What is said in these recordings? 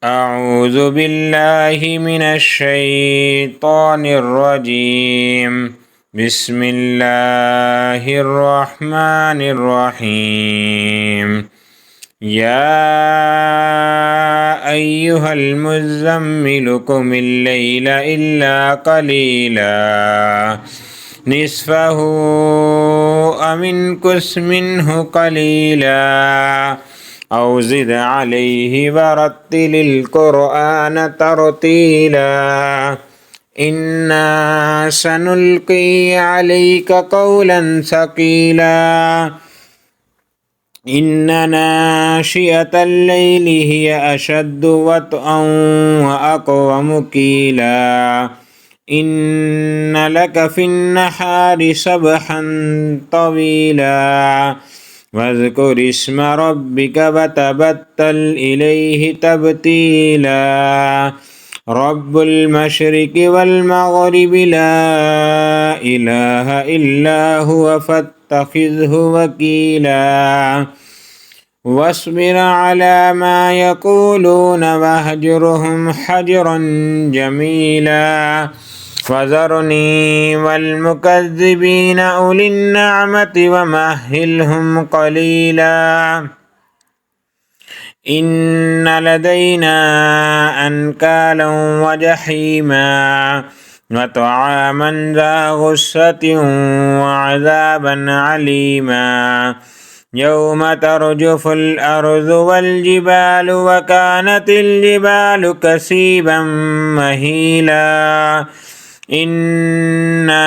أعوذ بالله من الشيطان الرجيم. بسم الله الرحمن الرحيم. يا أيها المزمل قم الليل إلا قليلا نصفه أو انقص منه قليلا أو زد عليه ورتل القرآن ترتيلا إنا سنلقي عليك قولا ثقيلا إن ناشئة الليل هي أشد وطئا وأقوم قيلا إن لك في النهار سبحا طويلا واذكر اسم ربك وتبتل إليه تبتيلا رب المشرق والمغرب لا إله إلا هو فاتخذه وكيلا واصبر على ما يقولون واهجرهم حجرا جميلا وذرني والمكذبين أولي النعمة ومهلهم قليلا إن لدينا أنكالا وجحيما وطعاما ذا غصة وعذابا عليما يوم ترجف الأرض والجبال وكانت الجبال كثيبا مهيلا إنا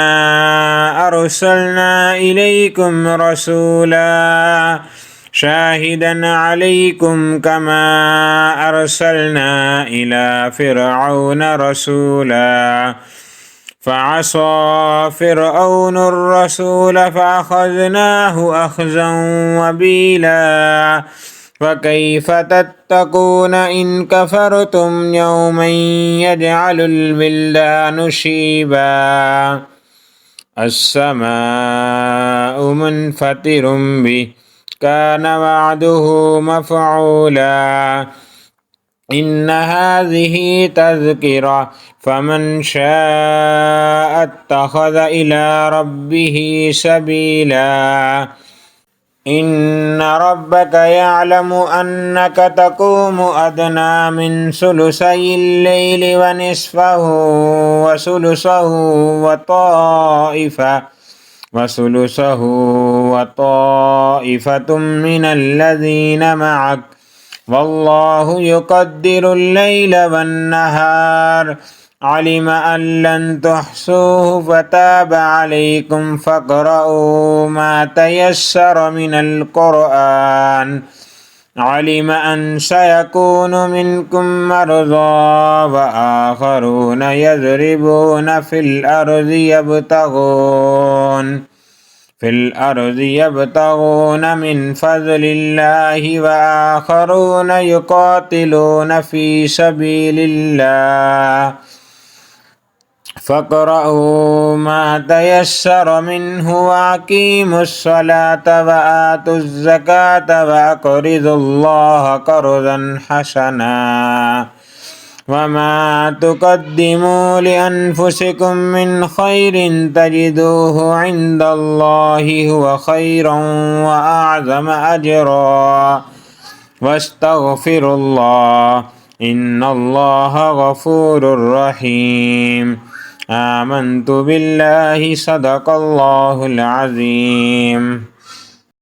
أرسلنا إليكم رسولا شاهدا عليكم كما أرسلنا إلى فرعون رسولا فعصى فرعون الرسول فأخذناه أخذا وبيلا فكيف تتقون إن كفرتم يوما يجعل الولدان شيبا السماء منفطر به كان وعده مفعولا إن هذه تذكرة فمن شاء اتخذ إلى ربه سبيلا إن ربك يعلم أنك تقوم أدنى من ثلثي الليل ونصفه وطائفة من الذين معك والله يقدر الليل والنهار علم أن لن تحصوه فتاب عليكم فاقرؤوا ما تيسر من القرآن علم أن سيكون منكم مرضى وآخرون يضربون في الأرض يبتغون من فضل الله وآخرون يقاتلون في سبيل الله فاقرؤوا ما تيسر منه وأقيموا الصلاة وآتوا الزكاة وأقرضوا الله قرضا حسنا وما تقدموا لأنفسكم من خير تجدوه عند الله هو خيرا وأعظم أجرا واستغفروا الله إن الله غفور رحيم آمنت بالله صدق الله العظيم.